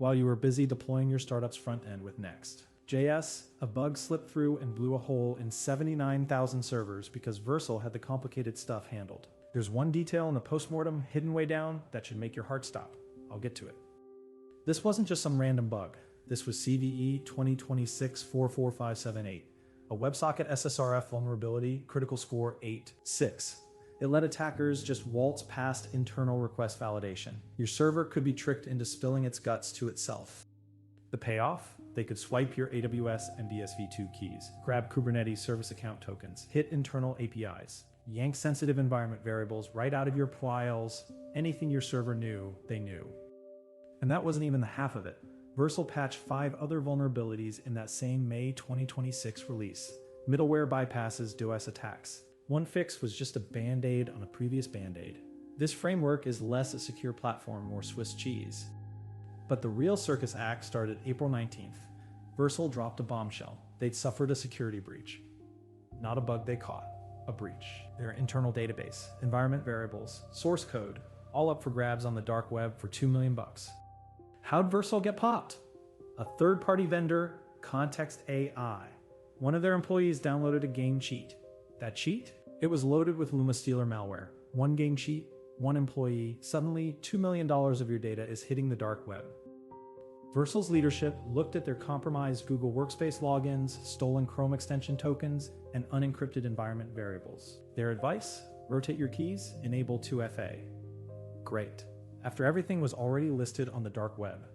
while you were busy deploying your startup's front end with Next.js, a bug slipped through and blew a hole in 79,000 servers because Vercel had the complicated stuff handled. There's one detail in the postmortem hidden way down that should make your heart stop. I'll get to it. This wasn't just some random bug. This was CVE 2026-44578, a WebSocket SSRF vulnerability, critical score 8.6. It let attackers just waltz past internal request validation. Your server could be tricked into spilling its guts to itself. The payoff? They could swipe your AWS and BSV2 keys, grab Kubernetes service account tokens, hit internal APIs, yank sensitive environment variables right out of your files. Anything your server knew, they knew. And that wasn't even the half of it. Vercel patched 5 other vulnerabilities in that same May 2026 release. Middleware bypasses DOS attacks. One fix was just a band-aid on a previous band-aid. This framework is less a secure platform, more Swiss cheese. But the real circus act started April 19th. Vercel dropped a bombshell. They'd suffered a security breach. Not a bug they caught, a breach. Their internal database, environment variables, source code, all up for grabs on the dark web for $2 million. How'd Vercel get popped? A third-party vendor, Context AI. One of their employees downloaded a game cheat. That cheat? It was loaded with Luma Stealer malware. One game cheat, one employee, suddenly $2 million of your data is hitting the dark web. Vercel's leadership looked at their compromised Google Workspace logins, stolen Chrome extension tokens, and unencrypted environment variables. Their advice? Rotate your keys, enable 2FA. Great. After everything was already listed on the dark web.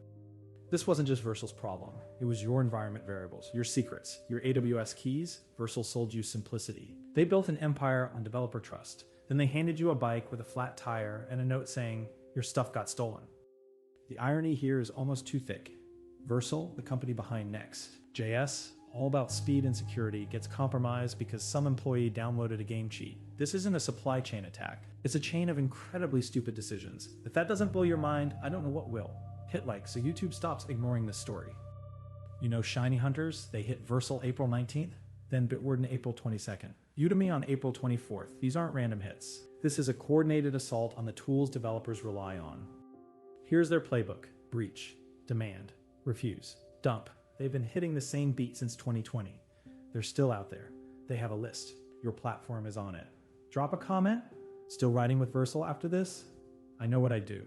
This wasn't just Vercel's problem. It was your environment variables, your secrets, your AWS keys. Vercel sold you simplicity. They built an empire on developer trust. Then they handed you a bike with a flat tire and a note saying, your stuff got stolen. The irony here is almost too thick. Vercel, the company behind Next.js, all about speed and security, gets compromised because some employee downloaded a game cheat. This isn't a supply chain attack. It's a chain of incredibly stupid decisions. If that doesn't blow your mind, I don't know what will. Hit like so YouTube stops ignoring this story. You know Shiny Hunters? They hit Vercel April 19th, then Bitwarden April 22nd, Udemy on April 24th. These aren't random hits. This is a coordinated assault on the tools developers rely on. Here's their playbook. Breach, demand, refuse, dump. They've been hitting the same beat since 2020. They're still out there. They have a list. Your platform is on it. Drop a comment? Still riding with Vercel after this? I know what I do.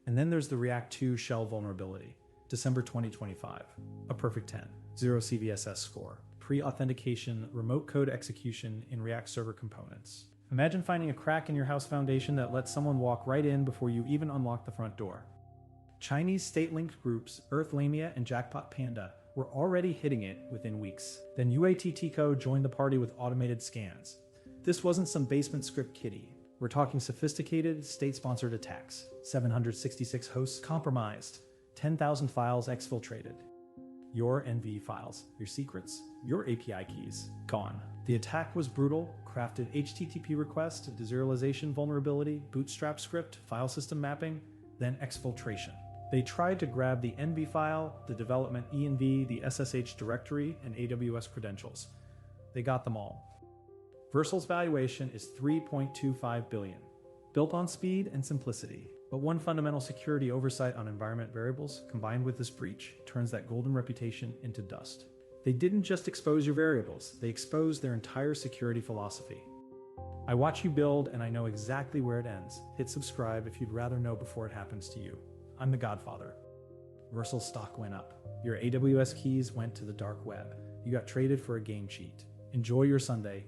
And then there's the React 2 shell vulnerability. December 2025. A perfect 10. 0 CVSS score. Pre-authentication, remote code execution in React server components. Imagine finding a crack in your house foundation that lets someone walk right in before you even unlock the front door. Chinese state-linked groups Earth Lamia and Jackpot Panda were already hitting it within weeks. Then UATTCO joined the party with automated scans. This wasn't some basement script kiddie. We're talking sophisticated state-sponsored attacks. 766 hosts compromised. 10,000 files exfiltrated. Your NV files, your secrets, your API keys, gone. The attack was brutal, crafted HTTP request, deserialization vulnerability, bootstrap script, file system mapping, then exfiltration. They tried to grab the NV file, the development env, the SSH directory, and AWS credentials. They got them all. Vercel's valuation is $3.25 billion, built on speed and simplicity. But one fundamental security oversight on environment variables, combined with this breach, turns that golden reputation into dust. They didn't just expose your variables, they exposed their entire security philosophy. I watch you build and I know exactly where it ends. Hit subscribe if you'd rather know before it happens to you. I'm the Godfather. Vercel stock went up. Your AWS keys went to the dark web. You got traded for a game cheat. Enjoy your Sunday.